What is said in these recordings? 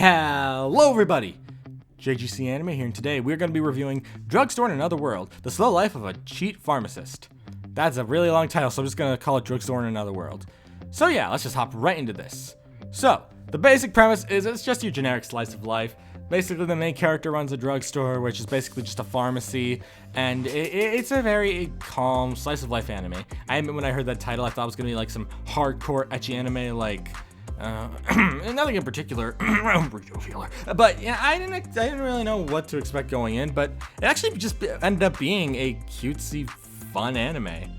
Hello everybody! JGC Anime here, and today we're going to be reviewing Drugstore in Another World, The Slow Life of a Cheat Pharmacist. That's a really long title, so I'm just going to call it Drugstore in Another World. So yeah, let's just hop right into this. So, the basic premise is it's just your generic slice of life. Basically, the main character runs a drugstore, which is basically just a pharmacy, and it's a very calm slice of life anime. I admit, when I heard that title, I thought it was going to be like some hardcore ecchi anime like... nothing in particular, but yeah, I didn't really know what to expect going in, but it actually just ended up being a cutesy, fun anime.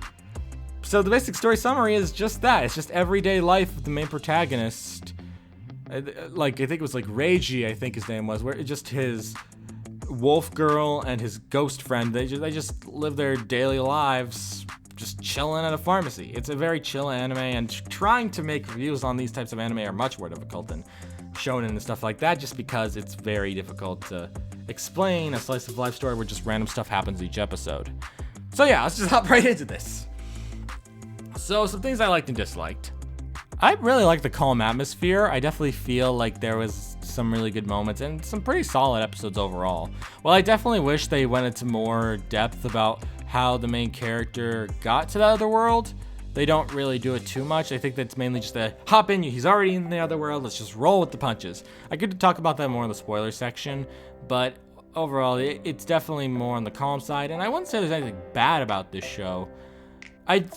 So the basic story summary is just that. It's just everyday life of the main protagonist. I think it was like Reiji, I think his name was, where it just his wolf girl and his ghost friend, they just live their daily lives just chilling at a pharmacy. It's a very chill anime, and trying to make reviews on these types of anime are much more difficult than shonen and stuff like that, just because it's very difficult to explain a slice of life story where just random stuff happens each episode. So yeah, let's just hop right into this. So some things I liked and disliked. I really like the calm atmosphere. I definitely feel like there was some really good moments and some pretty solid episodes overall. While I definitely wish they went into more depth about how the main character got to the other world, they don't really do it too much. I think that's mainly just a hop in, he's already in the other world, let's just roll with the punches. I could talk about that more in the spoiler section, but overall it's definitely more on the calm side, and I wouldn't say there's anything bad about this show.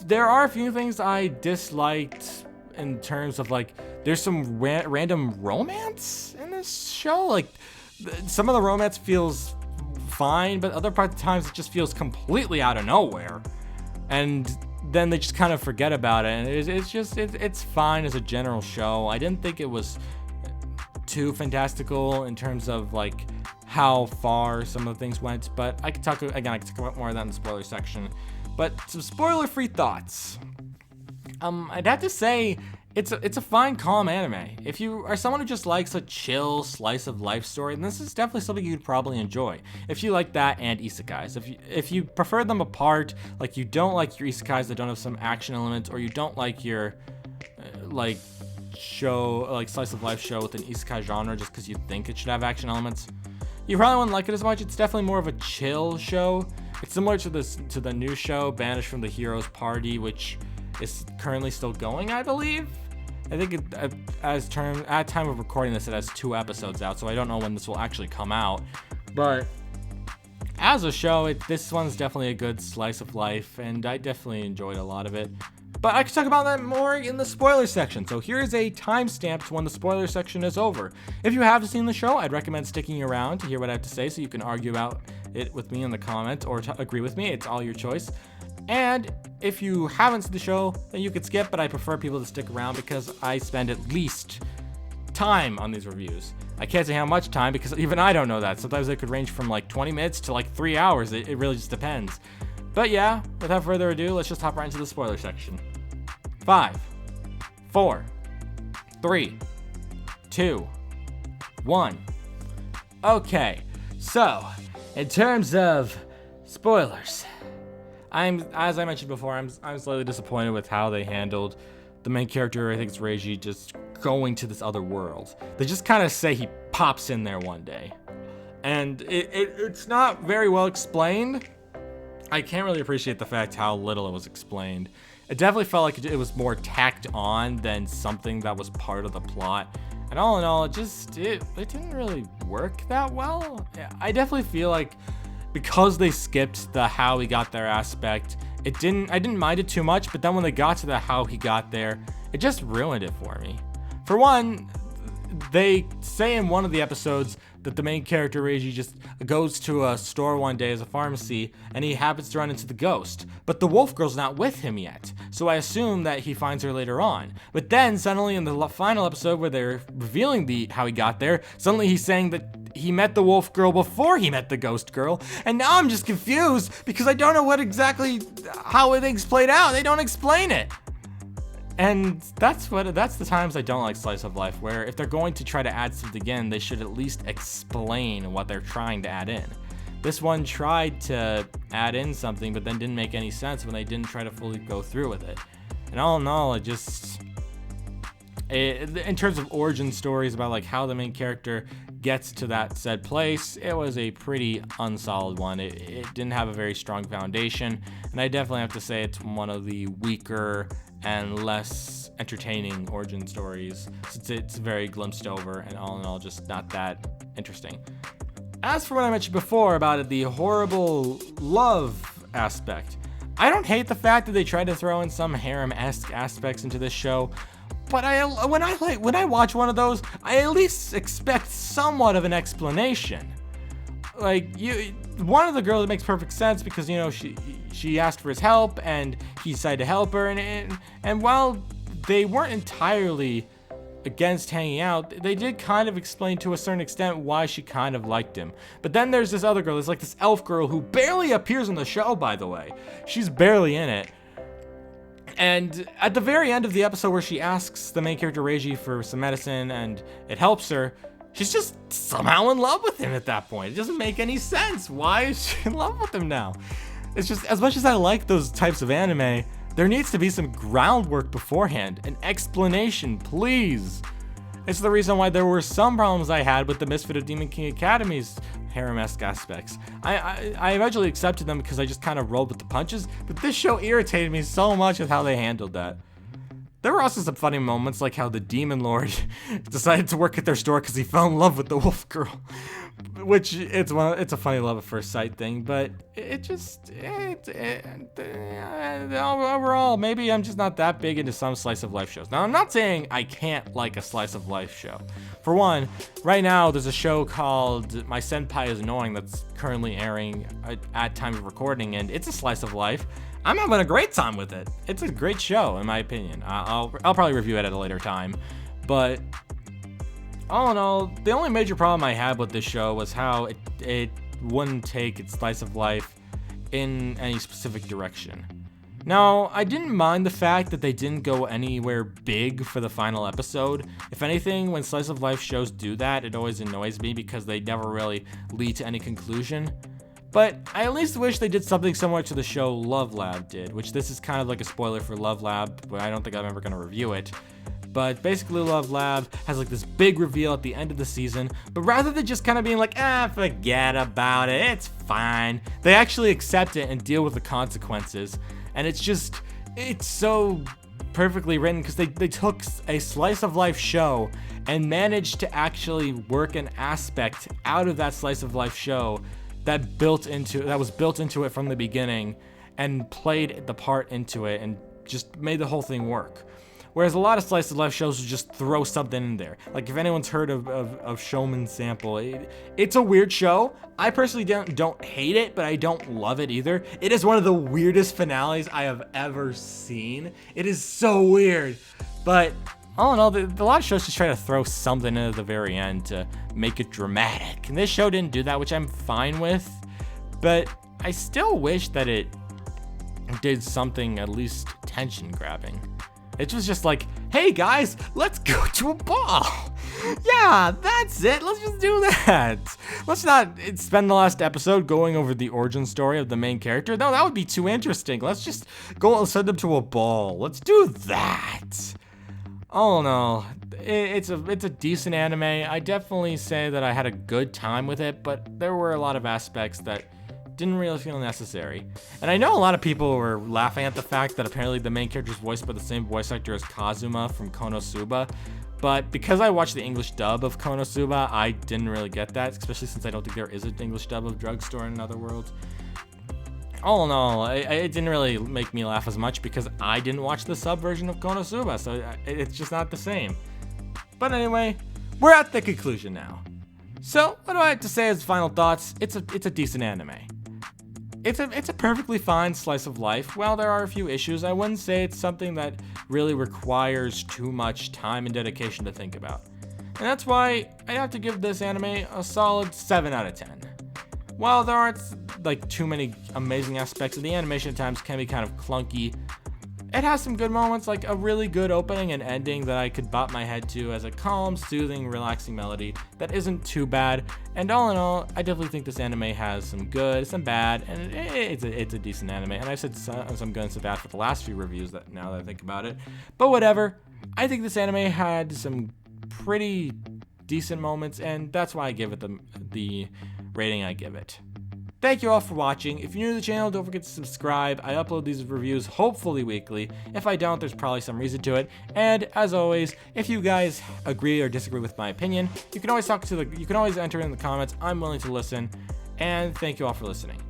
There are a few things I disliked in terms of, like, there's some random romance in this show. Like, some of the romance feels fine, but other times it just feels completely out of nowhere, and then they just kind of forget about it, and it's fine as a general show. I didn't think it was too fantastical in terms of like how far some of the things went, but I could talk about more of that in the spoiler section. But some spoiler-free thoughts. I'd have to say it's a fine, calm anime. If you are someone who just likes a chill slice of life story, then this is definitely something you'd probably enjoy. If you like that and isekais, if you prefer them apart, like you don't like your isekais that don't have some action elements, or you don't like your slice of life show with an isekai genre just because you think it should have action elements, you probably wouldn't like it as much. It's definitely more of a chill show. It's similar to the new show Banished from the Hero's Party, which is currently still going, I believe. I think at time of recording this, it has 2 episodes out, so I don't know when this will actually come out. But as a show, this one's definitely a good slice of life, and I definitely enjoyed a lot of it. But I could talk about that more in the spoiler section, so here's a timestamp to when the spoiler section is over. If you have seen the show, I'd recommend sticking around to hear what I have to say, so you can argue about it with me in the comments, or agree with me. It's all your choice. And if you haven't seen the show, then you could skip, but I prefer people to stick around because I spend at least time on these reviews. I can't say how much time because even I don't know that. Sometimes it could range from like 20 minutes to like 3 hours. It really just depends. But yeah, without further ado, let's just hop right into the spoiler section. 5, 4, 3, 2, 1. Okay, so in terms of spoilers, as I mentioned before, I'm slightly disappointed with how they handled the main character. I think it's Reiji just going to this other world. They just kind of say he pops in there one day, and it's not very well explained. I can't really appreciate the fact how little it was explained. It definitely felt like it was more tacked on than something that was part of the plot. And all in all, it didn't really work that well. I definitely feel like because they skipped the how he got there aspect, I didn't mind it too much, but then when they got to the how he got there, it just ruined it for me. For one, they say in one of the episodes that the main character, Reiji, just goes to a store one day as a pharmacy, and he happens to run into the ghost. But the wolf girl's not with him yet, so I assume that he finds her later on. But then, suddenly in the final episode where they're revealing how he got there, suddenly he's saying that he met the wolf girl before he met the ghost girl, and now I'm just confused because I don't know how things played out. They don't explain it. And that's the times I don't like slice of life, where if they're going to try to add something in, they should at least explain what they're trying to add in. This one tried to add in something, but then didn't make any sense when they didn't try to fully go through with it. And all in all, In terms of origin stories about like how the main character gets to that said place, it was a pretty unsolid one. It didn't have a very strong foundation, and I definitely have to say it's one of the weaker and less entertaining origin stories, since it's very glimpsed over and all in all just not that interesting. As for what I mentioned before about it, the horrible love aspect, I don't hate the fact that they tried to throw in some harem-esque aspects into this show, but when I watch one of those, I at least expect somewhat of an explanation. Like, one of the girls, it makes perfect sense because, you know, she asked for his help and he decided to help her, and while they weren't entirely against hanging out, they did kind of explain to a certain extent why she kind of liked him. But then there's this other girl, there's like this elf girl who barely appears in the show, by the way. She's barely in it. And at the very end of the episode where she asks the main character Reiji for some medicine and it helps her, she's just somehow in love with him at that point. It doesn't make any sense. Why is she in love with him now? It's just, as much as I like those types of anime, there needs to be some groundwork beforehand, an explanation, please. It's the reason why there were some problems I had with the Misfit of Demon King Academy's harem-esque aspects. I eventually accepted them because I just kind of rolled with the punches, but this show irritated me so much with how they handled that. There were also some funny moments, like how the Demon Lord decided to work at their store because he fell in love with the wolf girl, which it's a funny love at first sight thing, but overall, maybe I'm just not that big into some slice of life shows. Now, I'm not saying I can't like a slice of life show. For one, right now there's a show called My Senpai is Annoying that's currently airing at time of recording, and it's a slice of life. I'm having a great time with it. It's a great show, in my opinion. I'll probably review it at a later time, but all in all, the only major problem I had with this show was how it wouldn't take its slice of life in any specific direction. Now, I didn't mind the fact that they didn't go anywhere big for the final episode. If anything, when slice of life shows do that, it always annoys me because they never really lead to any conclusion. But I at least wish they did something similar to the show Love Lab did, which this is kind of like a spoiler for Love Lab, but I don't think I'm ever going to review it. But basically Love Lab has like this big reveal at the end of the season, but rather than just kind of being like, forget about it, it's fine, they actually accept it and deal with the consequences. And it's so perfectly written because they took a slice of life show and managed to actually work an aspect out of that slice of life show that was built into it from the beginning and played the part into it and just made the whole thing work. Whereas a lot of slice of life shows would just throw something in there. Like if anyone's heard of Showman Sample, it's a weird show. I personally don't hate it, but I don't love it either. It is one of the weirdest finales I have ever seen. It is so weird. But all in all, a lot of shows just try to throw something in at the very end to make it dramatic. And this show didn't do that, which I'm fine with. But I still wish that it did something at least tension grabbing. It was just like, hey guys, let's go to a ball. Yeah, that's it. Let's just do that. Let's not spend the last episode going over the origin story of the main character. No, that would be too interesting. Let's just go and send them to a ball. Let's do that. All in all, it's a decent anime. I definitely say that I had a good time with it, but there were a lot of aspects that didn't really feel necessary. And I know a lot of people were laughing at the fact that apparently the main character is voiced by the same voice actor as Kazuma from Konosuba, but because I watched the English dub of Konosuba, I didn't really get that, especially since I don't think there is an English dub of Drugstore in Another World. All in all, it didn't really make me laugh as much because I didn't watch the sub version of Konosuba, so it's just not the same. But anyway, we're at the conclusion now. So, what do I have to say as final thoughts? It's a decent anime. It's a perfectly fine slice of life. While there are a few issues, I wouldn't say it's something that really requires too much time and dedication to think about. And that's why I have to give this anime a solid 7 out of 10. While there aren't like too many amazing aspects, and the animation at times can be kind of clunky, it has some good moments, like a really good opening and ending that I could bop my head to as a calm, soothing, relaxing melody that isn't too bad. And all in all, I definitely think this anime has some good, some bad, and it's a decent anime. And I've said some good and some bad for the last few reviews now that I think about it. But whatever. I think this anime had some pretty decent moments, and that's why I give it the rating I give it. Thank you all for watching. If you're new to the channel, don't forget to subscribe. I upload these reviews hopefully weekly. If I don't, there's probably some reason to it. And as always, if you guys agree or disagree with my opinion, you can always enter in the comments. I'm willing to listen. And thank you all for listening.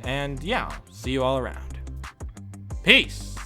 And yeah, see you all around. Peace.